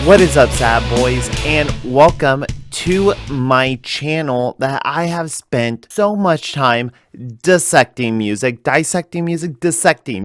What is up, sad boys, and welcome to my channel that I have spent so much time dissecting.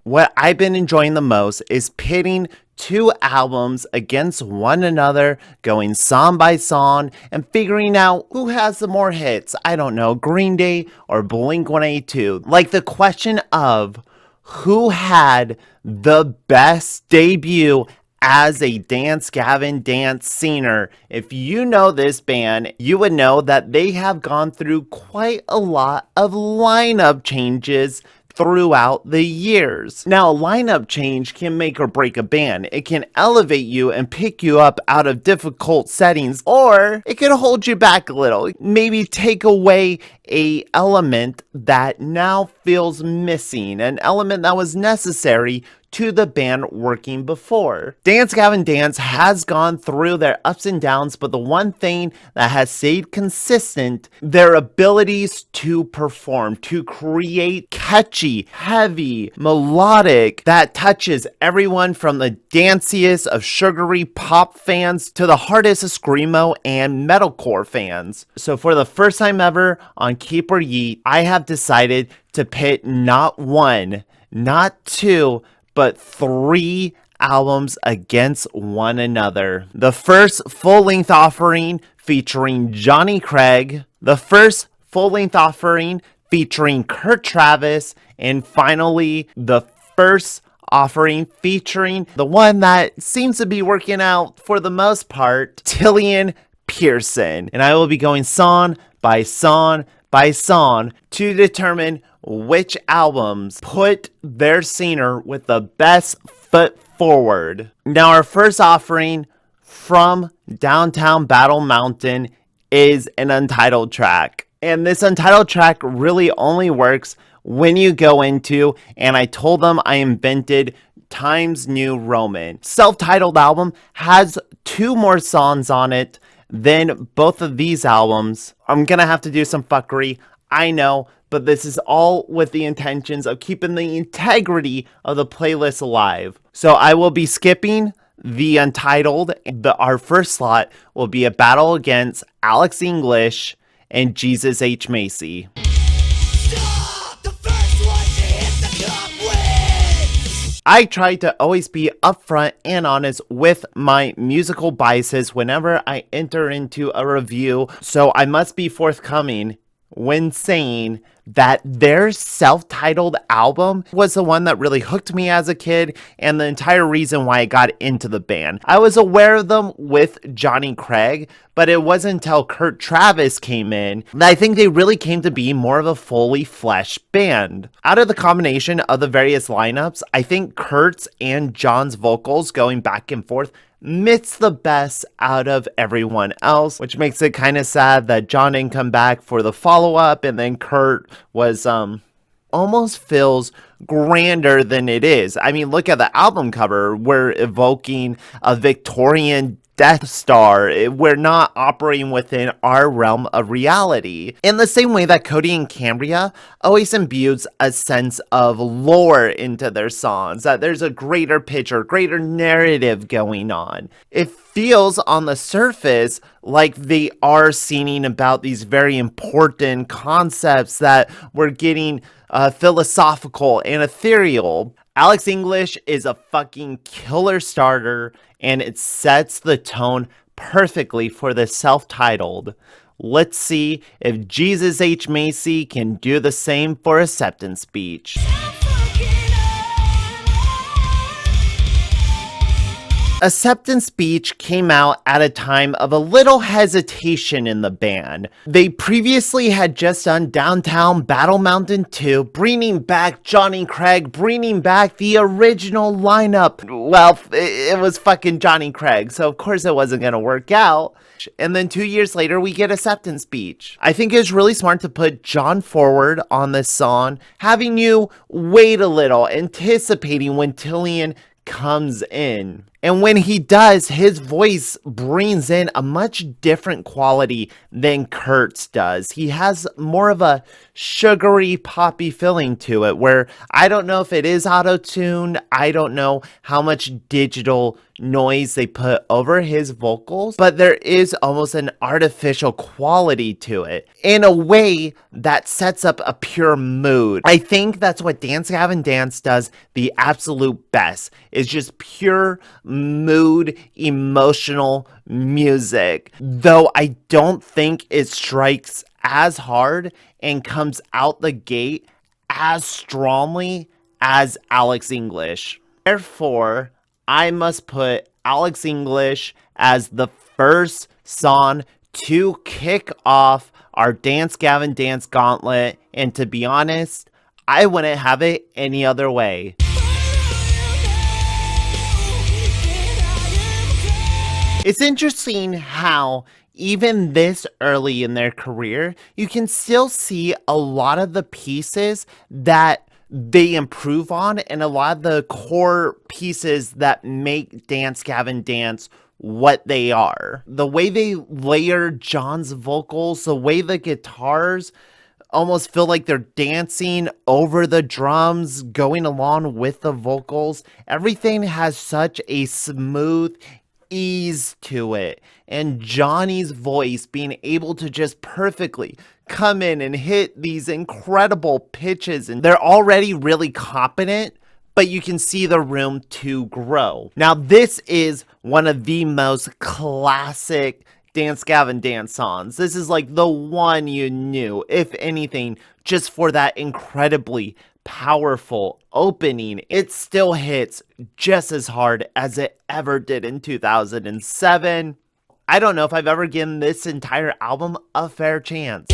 What I've been enjoying the most is pitting two albums against one another, going song by song, and figuring out who has the more hits. I don't know, Green Day or Blink-182. Like the question of who had the best debut as a Dance Gavin Dance singer. If you know this band, you would know that they have gone through quite a lot of lineup changes throughout the years. Now, a lineup change can make or break a band. It can elevate you and pick you up out of difficult settings, or it can hold you back a little. Maybe take away a element that now feels missing, an element that was necessary to the band working before. Dance Gavin Dance has gone through their ups and downs, but the one thing that has stayed consistent, their abilities to perform, to create catchy, heavy, melodic, that touches everyone from the danciest of sugary pop fans to the hardest of screamo and metalcore fans. So for the first time ever on Keep or Yeet, I have decided to pit not one, not two, but three albums against one another. The first full-length offering featuring Johnny Craig, the first full-length offering featuring Kurt Travis, and finally the first offering featuring the one that seems to be working out for the most part, Tillian Pearson. And I will be going song by song by song to determine which albums put their singer with the best foot forward. Now, our first offering from downtown Battle Mountain is an Untitled track. And this Untitled track really only works when you go into, and I told them I invented Times New Roman. Self-titled album has two more songs on it than both of these albums. I'm gonna have to do some fuckery, I know, but this is all with the intentions of keeping the integrity of the playlist alive. So I will be skipping the Untitled. Our first slot will be a battle against Alex English and Jesus H. Macy. I try to always be upfront and honest with my musical biases whenever I enter into a review, so I must be forthcoming when saying that their self-titled album was the one that really hooked me as a kid and the entire reason why I got into the band. I was aware of them with Johnny Craig, but it wasn't until Kurt Travis came in that I think they really came to be more of a fully fleshed band. Out of the combination of the various lineups, I think Kurt's and John's vocals going back and forth mix the best out of everyone else, which makes it kind of sad that John didn't come back for the follow-up, and then Kurt was almost feels grander than it is. I mean, look at the album cover. We're evoking a Victorian Death Star. We're not operating within our realm of reality. In the same way that Cody and Cambria always imbues a sense of lore into their songs, that there's a greater picture, greater narrative going on. It feels on the surface like they are singing about these very important concepts that we're getting philosophical and ethereal. Alex English is a fucking killer starter, and it sets the tone perfectly for the self-titled. Let's see if Jesus H. Macy can do the same for Acceptance Speech. Acceptance Speech came out at a time of a little hesitation in the band. They previously had just done Downtown Battle Mountain 2, bringing back Johnny Craig, bringing back the original lineup. Well, it was fucking Johnny Craig, so of course it wasn't gonna work out. And then 2 years later, we get Acceptance Speech. I think it's really smart to put John forward on this song, having you wait a little, anticipating when Tillian comes in. And when he does, his voice brings in a much different quality than Kurt's does. He has more of a sugary, poppy feeling to it, where I don't know if it is auto-tuned. I don't know how much digital noise they put over his vocals, but there is almost an artificial quality to it in a way that sets up a pure mood. I think that's what Dance Gavin Dance does the absolute best, is just pure mood, emotional music. Though I don't think it strikes as hard and comes out the gate as strongly as Alex English. Therefore, I must put Alex English as the first song to kick off our Dance Gavin Dance Gauntlet, and to be honest, I wouldn't have it any other way. It's interesting how even this early in their career, you can still see a lot of the pieces that they improve on and a lot of the core pieces that make Dance Gavin Dance what they are. The way they layer John's vocals, the way the guitars almost feel like they're dancing over the drums, going along with the vocals. Everything has such a smooth ease to it, and Johnny's voice being able to just perfectly come in and hit these incredible pitches, and they're already really competent, but you can see the room to grow. Now, this is one of the most classic Dance Gavin Dance songs. This is like the one you knew, if anything, just for that incredibly powerful opening. It still hits just as hard as it ever did in 2007. I don't know if I've ever given this entire album a fair chance.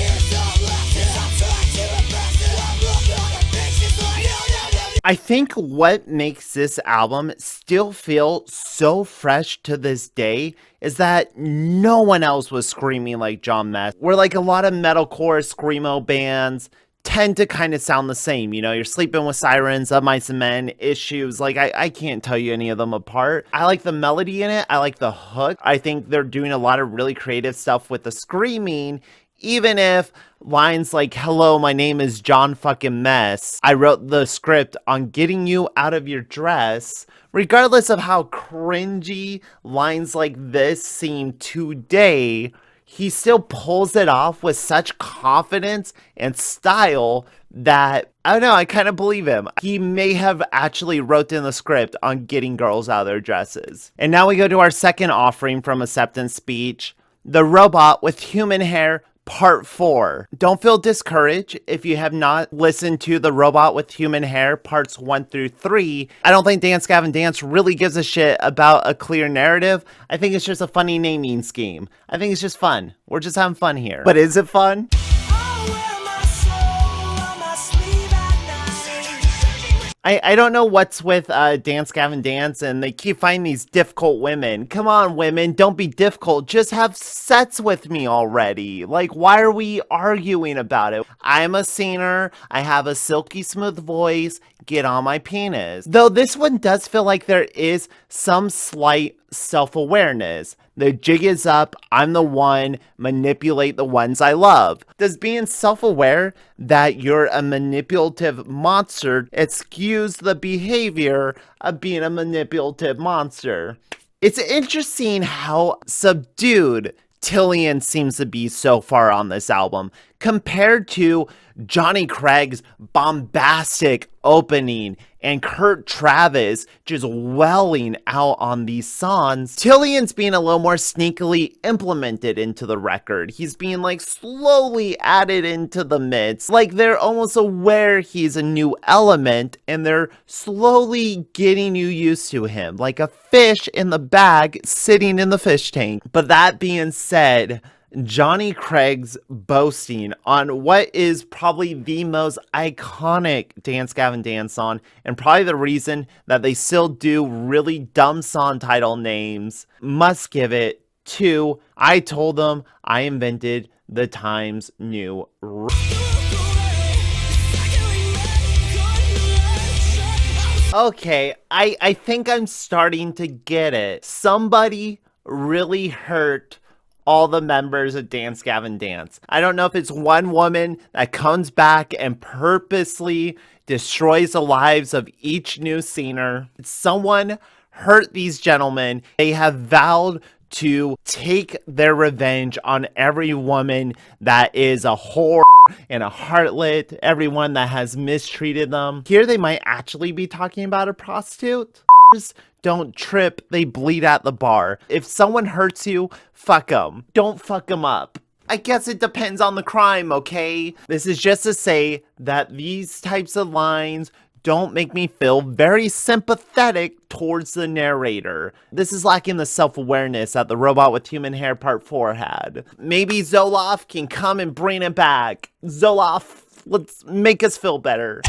I think what makes this album still feel so fresh to this day is that no one else was screaming like John Mess. Where like a lot of metalcore screamo bands tend to kind of sound the same. You know, you're Sleeping with Sirens, Of Mice and Men, Issues. Like, I can't tell you any of them apart. I like the melody in it. I like the hook. I think they're doing a lot of really creative stuff with the screaming, even if lines like, "Hello, my name is John fucking Mess. I wrote the script on getting you out of your dress." Regardless of how cringy lines like this seem today, he still pulls it off with such confidence and style that, I don't know, I kind of believe him. He may have actually wrote in the script on getting girls out of their dresses. And now we go to our second offering from Acceptance Speech, The Robot with Human Hair Part 4. Don't feel discouraged if you have not listened to The Robot with Human Hair Parts 1 through 3. I don't think Dance Gavin Dance really gives a shit about a clear narrative. I think it's just a funny naming scheme. I think it's just fun. We're just having fun here. But is it fun? I don't know what's with Dance Gavin Dance, and they keep finding these difficult women. Come on, women, don't be difficult. Just have sex with me already. Like, why are we arguing about it? I'm a singer. I have a silky smooth voice. Get on my penis. Though this one does feel like there is some slight self-awareness. The jig is up, I'm the one, manipulate the ones I love. Does being self-aware that you're a manipulative monster excuse the behavior of being a manipulative monster? It's interesting how subdued Tillian seems to be so far on this album compared to Johnny Craig's bombastic opening and Kurt Travis just welling out on these songs. Tillian's being a little more sneakily implemented into the record. He's being like slowly added into the midst. Like they're almost aware he's a new element and they're slowly getting you used to him. Like a fish in the bag sitting in the fish tank. But that being said, Johnny Craig's boasting on what is probably the most iconic Dance Gavin Dance song, and probably the reason that they still do really dumb song title names, must give it to I Told Them I Invented the Times New Roman. Okay, I think I'm starting to get it. Somebody really hurt all the members of Dance Gavin Dance. I don't know if it's one woman that comes back and purposely destroys the lives of each new singer. Someone hurt these gentlemen. They have vowed to take their revenge on every woman that is a whore and a harlot, everyone that has mistreated them. Here they might actually be talking about a prostitute. Don't trip, they bleed at the bar. If someone hurts you, fuck them. Don't fuck them up. I guess it depends on the crime, okay? This is just to say that these types of lines don't make me feel very sympathetic towards the narrator. This is lacking the self-awareness that the Robot with Human Hair Part 4 had. Maybe Zoloft can come and bring it back. Zoloft, let's make us feel better.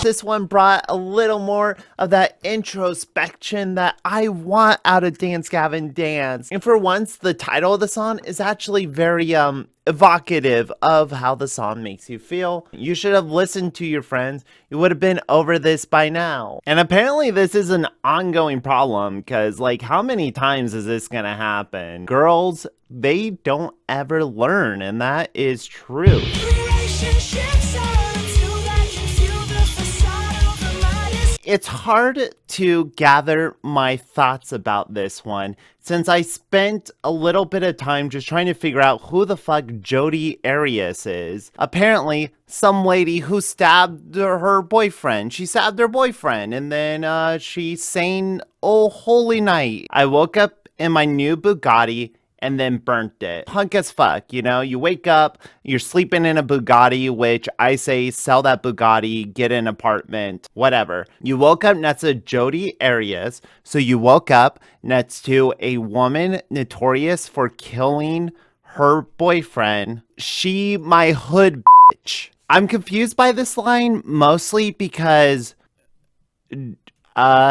This one brought a little more of that introspection that I want out of Dance Gavin Dance. And for once, the title of the song is actually very evocative of how the song makes you feel. You should have listened to your friends. You would have been over this by now. And apparently this is an ongoing problem because, like, how many times is this gonna happen? Girls, they don't ever learn, and that is true. It's hard to gather my thoughts about this one since I spent a little bit of time just trying to figure out who the fuck Jodi Arias is. Apparently, some lady who stabbed her boyfriend. She stabbed her boyfriend and then she sang "Oh Holy Night." I woke up in my new Bugatti and then burnt it. Punk as fuck, you know? You wake up, you're sleeping in a Bugatti, which I say sell that Bugatti, get an apartment, whatever. You woke up next to Jodi Arias, so you woke up next to a woman notorious for killing her boyfriend. She my hood bitch. I'm confused by this line mostly because I'm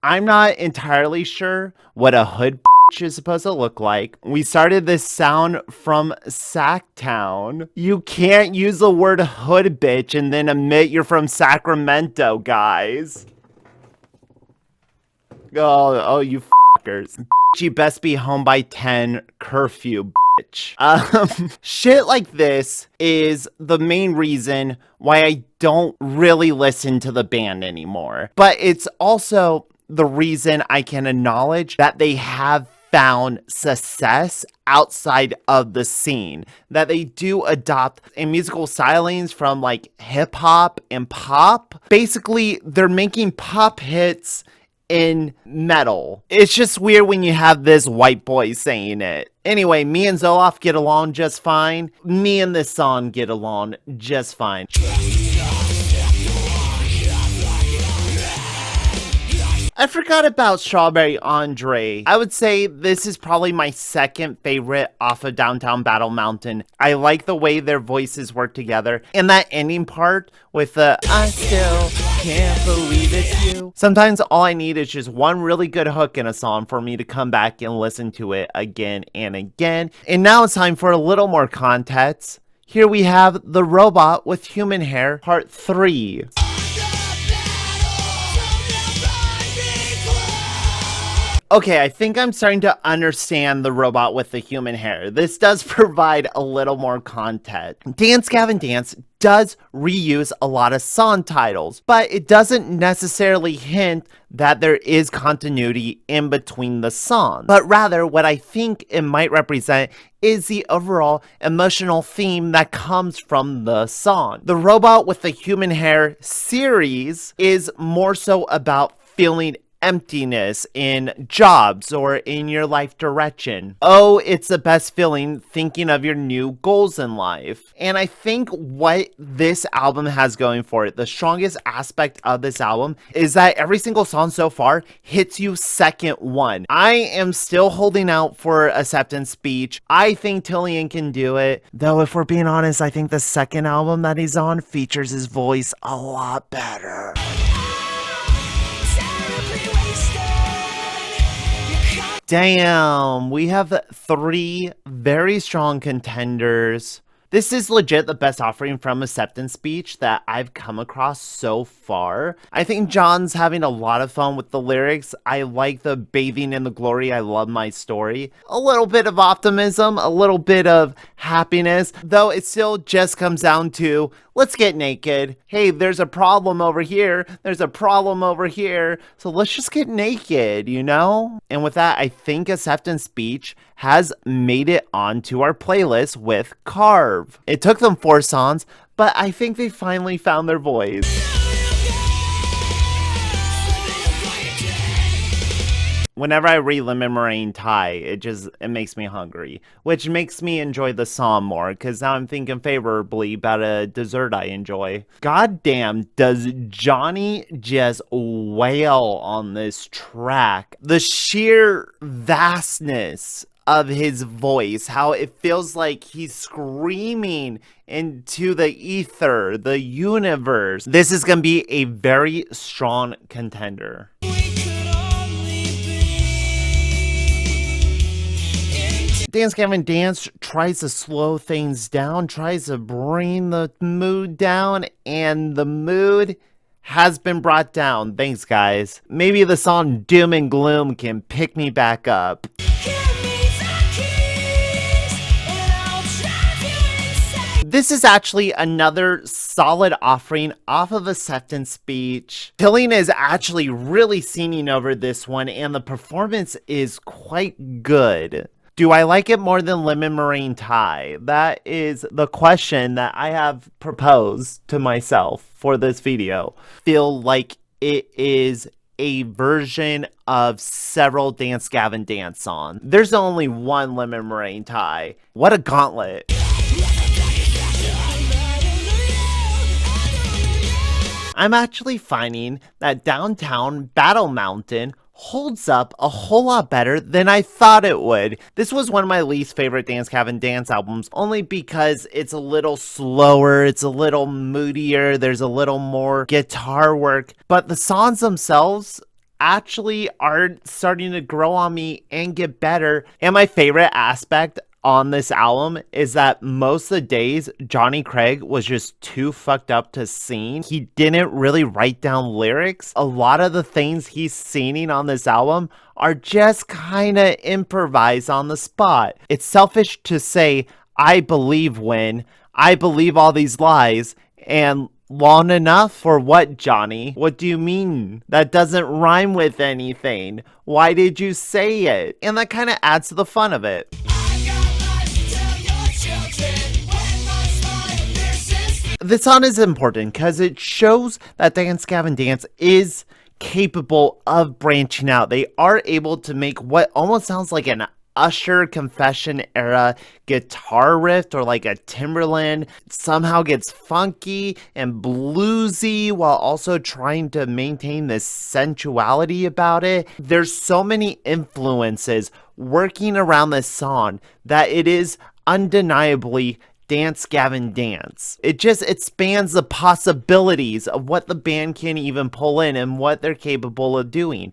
not entirely sure what a hood is supposed to look like. We started this sound from Sacktown. You can't use the word hood bitch and then admit you're from Sacramento, guys. Oh, you fuckers. You best be home by 10, curfew, bitch. Shit like this is the main reason why I don't really listen to the band anymore. But it's also the reason I can acknowledge that they have found success outside of the scene, that they do adopt a musical stylings from like hip hop and pop. Basically, they're making pop hits in metal. It's just weird when you have this white boy saying it. Anyway, me and Zoloft get along just fine. Me and this song get along just fine. I forgot about Strawberry Andre. I would say this is probably my second favorite off of Downtown Battle Mountain. I like the way their voices work together. And that ending part with the I still can't believe it's you. Sometimes all I need is just one really good hook in a song for me to come back and listen to it again and again. And now it's time for a little more context. Here we have The Robot with Human Hair, Part 3. Okay, I think I'm starting to understand The Robot with the Human Hair. This does provide a little more context. Dance Gavin Dance does reuse a lot of song titles, but it doesn't necessarily hint that there is continuity in between the songs. But rather, what I think it might represent is the overall emotional theme that comes from the song. The Robot with the Human Hair series is more so about feeling emptiness in jobs or in your life direction. Oh, it's the best feeling thinking of your new goals in life. And I think what this album has going for it, the strongest aspect of this album, is that every single song so far hits you second one. I am still holding out for Acceptance Speech. I think Tillian can do it. Though if we're being honest, I think the second album that he's on features his voice a lot better. Damn, we have 3 very strong contenders This is legit the best offering from acceptance speech that I've come across so far. I think John's having a lot of fun with the lyrics. I like the bathing in the glory, I love my story. A little bit of optimism, a little bit of happiness, though it still just comes down to, let's get naked. Hey, there's a problem over here. There's a problem over here. So let's just get naked, you know? And with that, I think acceptance speech has made it onto our playlist with Carve. It took them 4 songs, but I think they finally found their voice. Whenever I read Lemon Meringue Thai, it makes me hungry, which makes me enjoy the song more, because now I'm thinking favorably about a dessert I enjoy. Goddamn, does Johnny just wail on this track. The sheer vastness of his voice, how it feels like he's screaming into the ether, the universe. This is gonna be a very strong contender. Dance Gavin Dance tries to slow things down, tries to bring the mood down, and the mood has been brought down. Thanks, guys. Maybe the song Doom and Gloom can pick me back up. This is actually another solid offering off of acceptance speech. Tillian is actually really singing over this one, and the performance is quite good. Do I like it more than Lemon Meringue Thai? That is the question that I have proposed to myself for this video. Feel like it is a version of several Dance Gavin Dance songs. There's only one Lemon Meringue Thai. What a gauntlet. I'm actually finding that Downtown Battle Mountain holds up a whole lot better than I thought it would. This was one of my least favorite Dance Gavin Dance albums, only because it's a little slower, it's a little moodier, there's a little more guitar work, but the songs themselves actually are starting to grow on me and get better. And my favorite aspect on this album is that most of the days Johnny Craig was just too fucked up to sing. He didn't really write down lyrics. A lot of the things he's singing on this album are just kind of improvised on the spot. It's selfish to say, I believe all these lies, and long enough for what, Johnny? What do you mean? That doesn't rhyme with anything. Why did you say it? And that kind of adds to the fun of it. This song is important because it shows that Dance Gavin Dance is capable of branching out. They are able to make what almost sounds like an Usher Confession era guitar riff, or like a Timberland. Somehow gets funky and bluesy while also trying to maintain this sensuality about it. There's so many influences working around this song that it is undeniably Dance Gavin Dance. It spans the possibilities of what the band can even pull in and what they're capable of doing.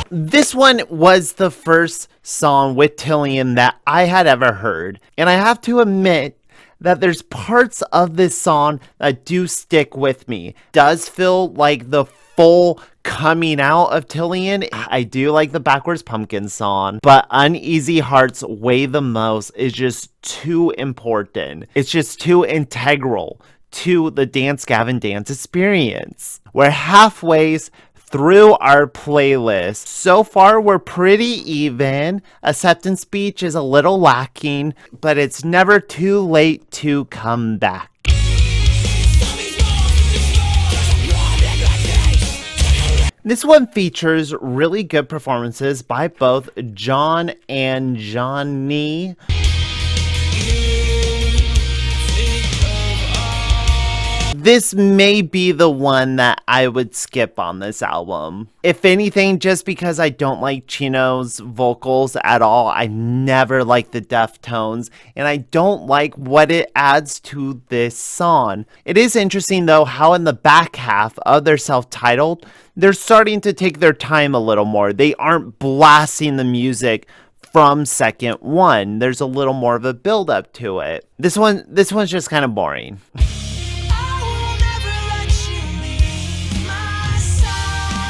This one was the first song with Tillian that I had ever heard, and I have to admit that there's parts of this song that do stick with me. Does feel like the full coming out of Tillian. I do like the Backwards Pumpkin song, but Uneasy Hearts Weigh the Most is just too important. It's just too integral to the Dance Gavin Dance experience. We're halfway through our playlist. So far, we're pretty even. Acceptance Speech is a little lacking, but it's never too late to come back. This one features really good performances by both John and Johnny. This may be the one that I would skip on this album. If anything, just because I don't like Chino's vocals at all. I never like the Deftones, and I don't like what it adds to this song. It is interesting though how in the back half of their self-titled, they're starting to take their time a little more. They aren't blasting the music from second one. There's a little more of a build up to it. This one's just kind of boring.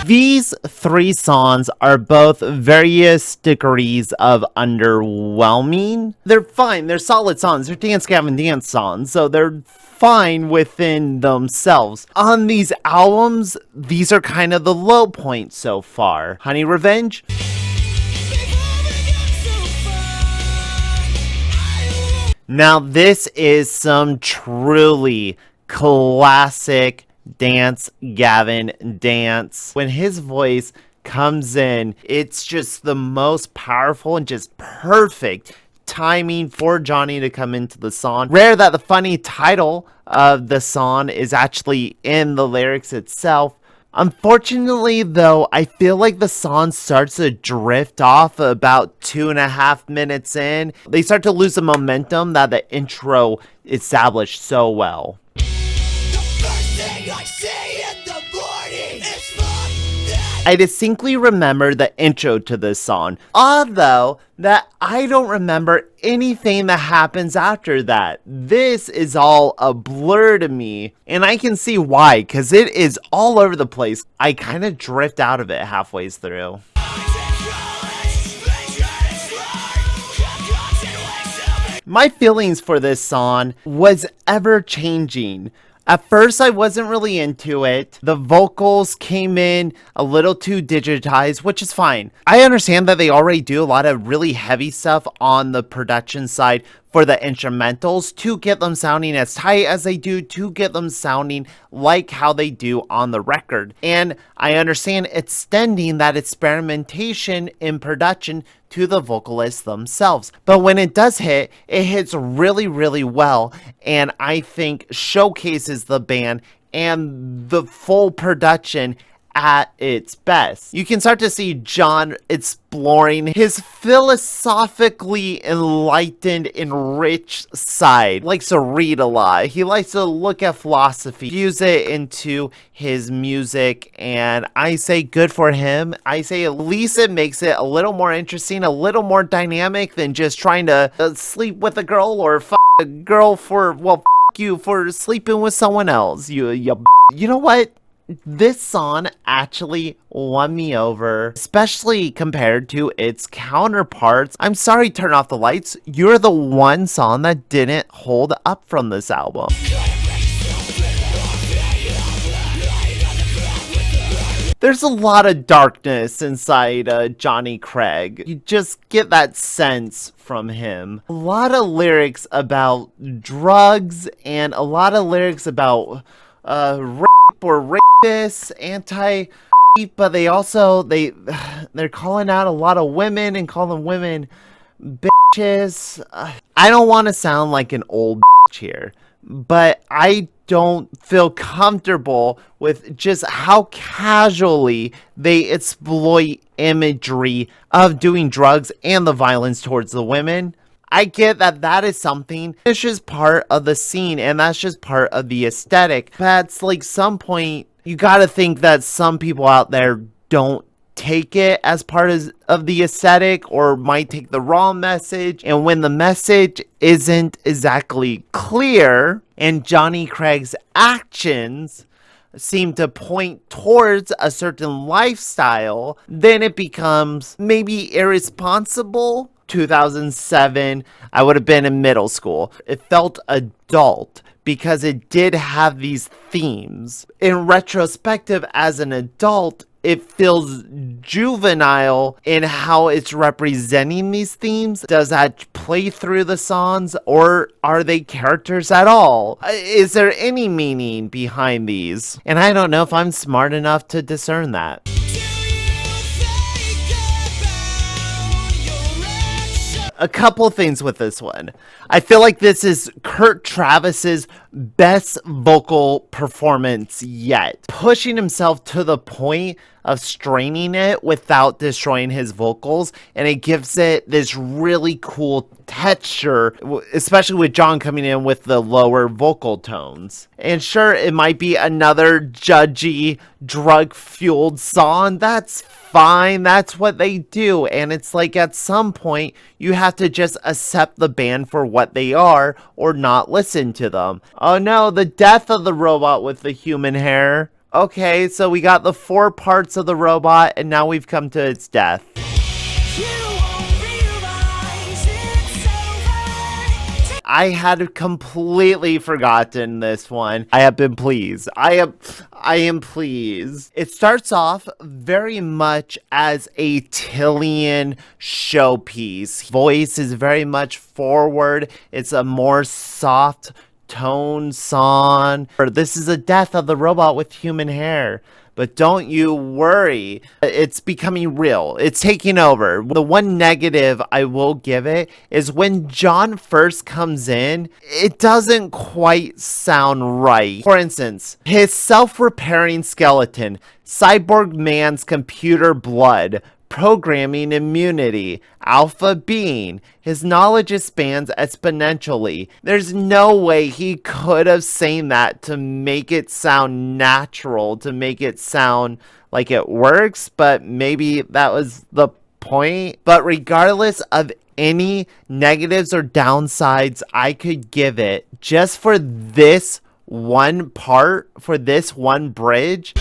These three songs are both various degrees of underwhelming. They're fine, they're solid songs, they're Dance Gavin Dance songs, so they're fine within themselves. On these albums, these are kind of the low point so far. Honey Revenge? Now this is some truly classic Dance Gavin Dance. When his voice comes in, it's just the most powerful and just perfect timing for Johnny to come into the song. Rare that the funny title of the song is actually in the lyrics itself. Unfortunately, though, I feel like the song starts to drift off about 2.5 minutes in. They start to lose the momentum that the intro established so well. I distinctly remember the intro to this song, although that I don't remember anything that happens after that. This is all a blur to me, and I can see why, because it is all over the place. I kind of drift out of it halfway through. My feelings for this song was ever changing. At first, I wasn't really into it. The vocals came in a little too digitized, which is fine. I understand that they already do a lot of really heavy stuff on the production side for the instrumentals to get them sounding as tight as they do, to get them sounding like how they do on the record. And I understand extending that experimentation in production to the vocalists themselves. But when it does hit, it hits really, really well, and I think showcases the band and the full production at its best. You can start to see John exploring his philosophically enlightened and rich side. He likes to read a lot. He likes to look at philosophy, use it into his music, and I say good for him. I say at least it makes it a little more interesting, a little more dynamic than just trying to sleep with a girl or fuck a girl for, well, fuck you for sleeping with someone else. You know what? This song actually won me over, especially compared to its counterparts. I'm sorry, Turn Off the Lights. You're the one song that didn't hold up from this album. There's a lot of darkness inside Johnny Craig. You just get that sense from him. A lot of lyrics about drugs and a lot of lyrics about rape or rapists, but they also they're calling out a lot of women and calling women bitches. I don't want to sound like an old bitch here, but I don't feel comfortable with just how casually they exploit imagery of doing drugs and the violence towards the women. I get that that is something that's just part of the scene and that's just part of the aesthetic. That's like some point you gotta think that some people out there don't take it as part of the aesthetic or might take the wrong message. And when the message isn't exactly clear and Johnny Craig's actions seem to point towards a certain lifestyle, then it becomes maybe irresponsible. 2007, I would have been in middle school. It felt adult because it did have these themes. In retrospective, as an adult, it feels juvenile in how it's representing these themes. Does that play through the songs, or are they characters at all? Is there any meaning behind these? And I don't know if I'm smart enough to discern that. A couple things with this one. I feel like this is Kurt Travis's best vocal performance yet, pushing himself to the point of straining it without destroying his vocals, and it gives it this really cool texture, especially with John coming in with the lower vocal tones. And sure, it might be another judgy, drug-fueled song. That's fine, that's what they do. And it's like, at some point you have to just accept the band for what they are or not listen to them. Oh no, the death of the robot with the human hair. Okay, so we got the 4 parts of the robot, and now we've come to its death. I had completely forgotten this one. I have been pleased. I am pleased. It starts off very much as a Tillian showpiece. Voice is very much forward. It's a more soft tone song. This is a death of the robot with human hair. But don't you worry, it's becoming real. It's taking over. The one negative I will give it is when John first comes in, it doesn't quite sound right. For instance, his self-repairing skeleton, cyborg man's computer blood, programming immunity, alpha being, his knowledge expands exponentially. There's no way he could have sang that to make it sound natural, to make it sound like it works, but maybe that was the point. But regardless of any negatives or downsides I could give it, just for this one part, for this one bridge,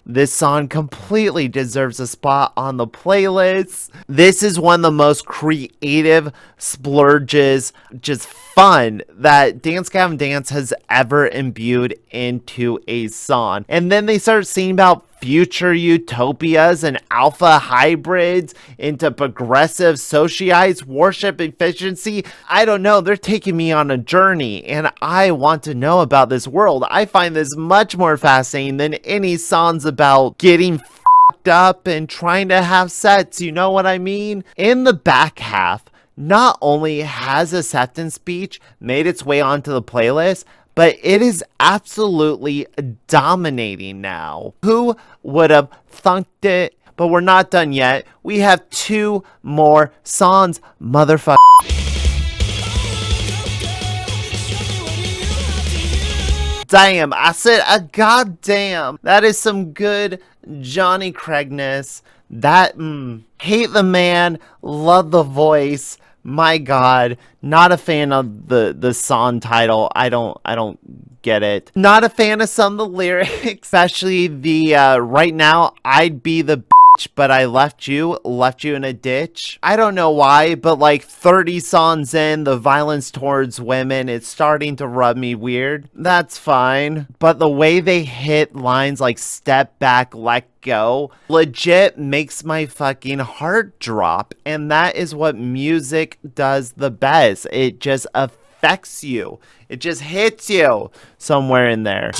this song completely deserves a spot on the playlist. This is one of the most creative splurges, just fun, that Dance Gavin Dance has ever imbued into a song. And then they start singing about future utopias and alpha hybrids into progressive sociites, worship efficiency. I don't know, they're taking me on a journey, and I want to know about this world. I find this much more fascinating than any songs about getting fucked up and trying to have sex, you know what I mean? In the back half, not only has Acceptance Speech made its way onto the playlist, but it is absolutely dominating now. Who would have thunked it? But we're not done yet. We have 2 more songs, motherfucker. Damn, I said a goddamn. That is some good Johnny Craigness. That, hate the man, love the voice. My God, not a fan of the song title. I don't get it. Not a fan of some of the lyrics, especially the right now I'd be the bitch, but I left you in a ditch. I don't know why, but like 30 songs in, the violence towards women, it's starting to rub me weird. That's fine, but the way they hit lines like step back, let go, legit makes my fucking heart drop. And that is what music does the best. It just affects you. It just hits you somewhere in there.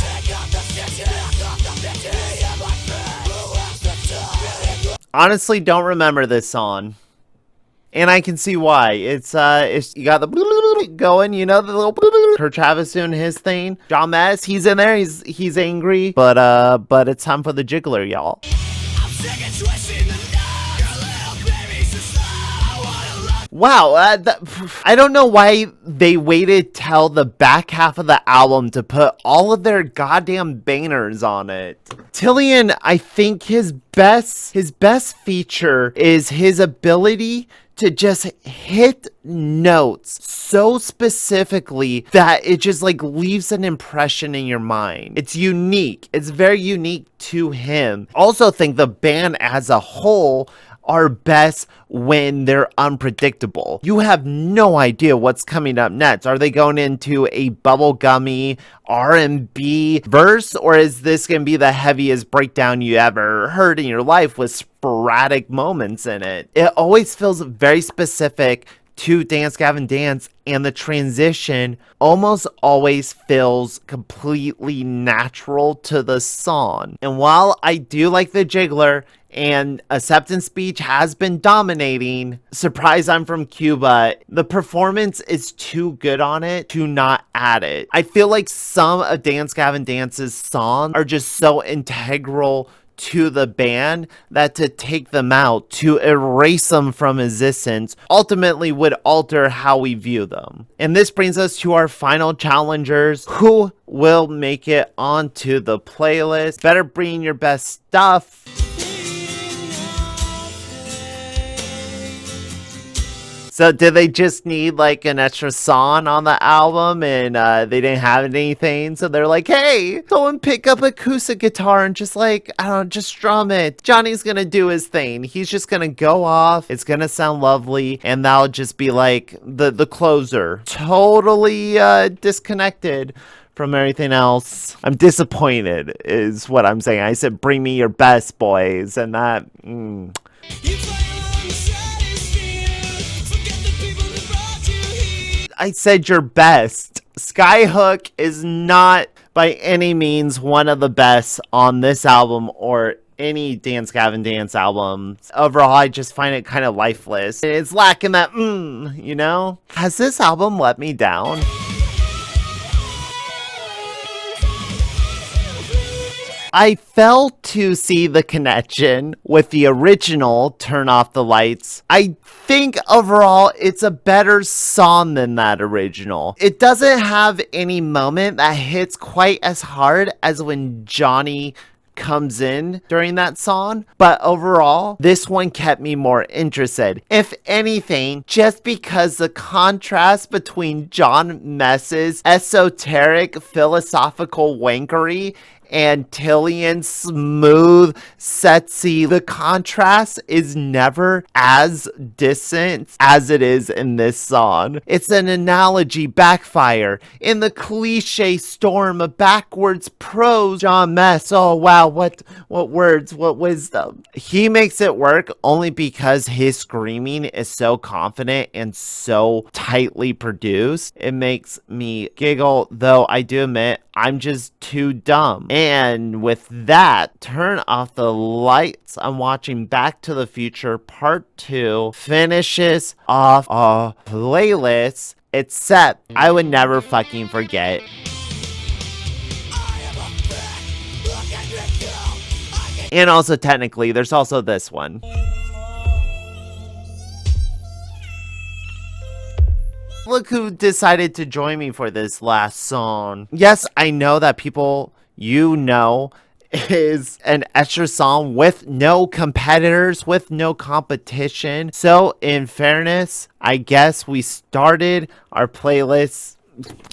Honestly, don't remember this song, and I can see why. It's you got the going, you know, the little Kurt Travis doing his thing. John Mass, he's in there, he's angry, but it's time for the jiggler, y'all. Wow, I don't know why they waited till the back half of the album to put all of their goddamn bangers on it. Tillian, I think his best feature is his ability to just hit notes so specifically that it just like leaves an impression in your mind. It's unique. It's very unique to him. Also think the band as a whole are best when they're unpredictable. You have no idea what's coming up next. Are they going into a bubblegummy R&B verse, or is this going to be the heaviest breakdown you ever heard in your life with sporadic moments in it? It always feels very specific to Dance Gavin Dance, and the transition almost always feels completely natural to the song. And while I do like the jiggler, and Acceptance Speech has been dominating, Surprise I'm from Cuba, the performance is too good on it to not add it. I feel like some of Dance Gavin Dance's songs are just so integral to the band that to take them out, to erase them from existence, ultimately would alter how we view them. And this brings us to our final challengers who will make it onto the playlist. Better bring your best stuff. So did they just need like an extra song on the album and they didn't have anything? So they're like, hey, go and pick up acoustic guitar and just like, I don't know, just strum it. Johnny's going to do his thing. He's just going to go off. It's going to sound lovely. And that'll just be like the closer. Totally disconnected from everything else. I'm disappointed is what I'm saying. I said, bring me your best, boys. And that... I said your best. Skyhook is not by any means one of the best on this album or any Dance Gavin Dance album. Overall, I just find it kind of lifeless. It's lacking that, you know? Has this album let me down? I failed to see the connection with the original Turn Off the Lights. I think overall it's a better song than that original. It doesn't have any moment that hits quite as hard as when Johnny comes in during that song, but overall this one kept me more interested. If anything, just because the contrast between John Mess's esoteric philosophical wankery and Tillian's smooth, sexy, the contrast is never as distant as it is in this song. It's an analogy backfire in the cliche storm of backwards prose. John Mess, oh wow, what words, what wisdom. He makes it work only because his screaming is so confident and so tightly produced. It makes me giggle, though I do admit I'm just too dumb. And with that, Turn Off the Lights, I'm watching Back to the Future Part 2 finishes off a playlist, except I would never fucking forget. And also technically, there's also this one. Look who decided to join me for this last song. Yes, I know that people you know is an extra song with no competitors, with no competition. So in fairness, I guess we started our playlist.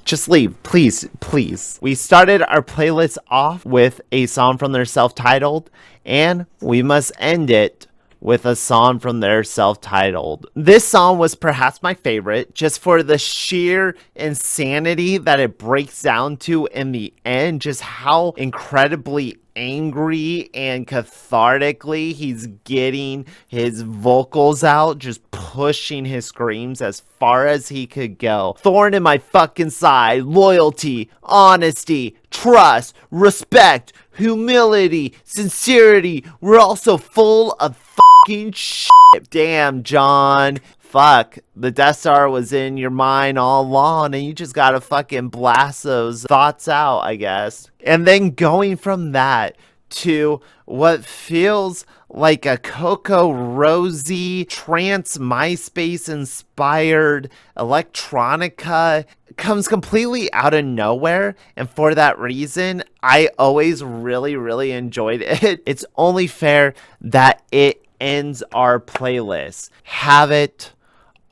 Just leave, please, please. We started our playlist off with a song from their self-titled, and we must end it with a song from their self-titled. This song was perhaps my favorite, just for the sheer insanity that it breaks down to in the end, just how incredibly angry and cathartically he's getting his vocals out, just pushing his screams as far as he could go. Thorn in my fucking side, loyalty, honesty, trust, respect, humility, sincerity. We're also full of fucking shit. Damn, John. Fuck, the Death Star was in your mind all along and you just gotta fucking blast those thoughts out, I guess. And then going from that to what feels like a Coco Rosie trance MySpace inspired electronica comes completely out of nowhere, and for that reason I always really enjoyed it. It's only fair that it ends our playlist. Have it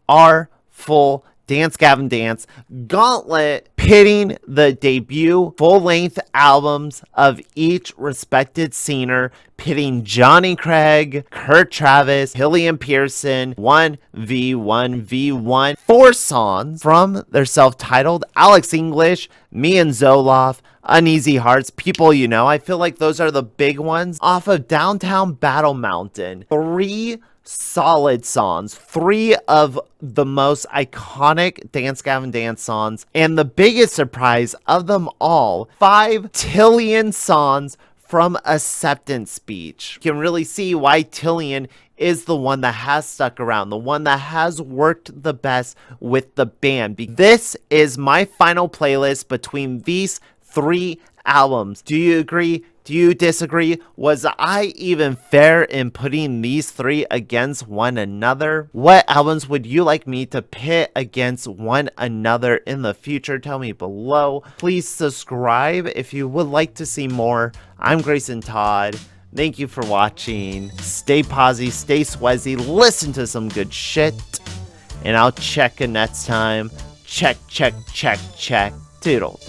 our full Dance Gavin Dance Gauntlet, pitting the debut full-length albums of each respected singer, pitting Johnny Craig, Kurt Travis, Hillian Pearson, 1v1v1, 4 songs from their self-titled, Alex English, me and Zoloft, Uneasy Hearts, People You Know. I feel like those are the big ones off of Downtown Battle Mountain. 3 solid songs, 3 of the most iconic Dance Gavin Dance songs, and the biggest surprise of them all, 5 Tillian songs from Acceptance Speech. You can really see why Tillian is the one that has stuck around, the one that has worked the best with the band. This is my final playlist between these 3 albums. Do you agree? Do you disagree? Was I even fair in putting these 3 against one another? What albums would you like me to pit against one another in the future? Tell me below. Please subscribe if you would like to see more. I'm Grayson Todd. Thank you for watching. Stay posy, stay swezzy, listen to some good shit. And I'll check you next time. Check, check, check, check. Toodles.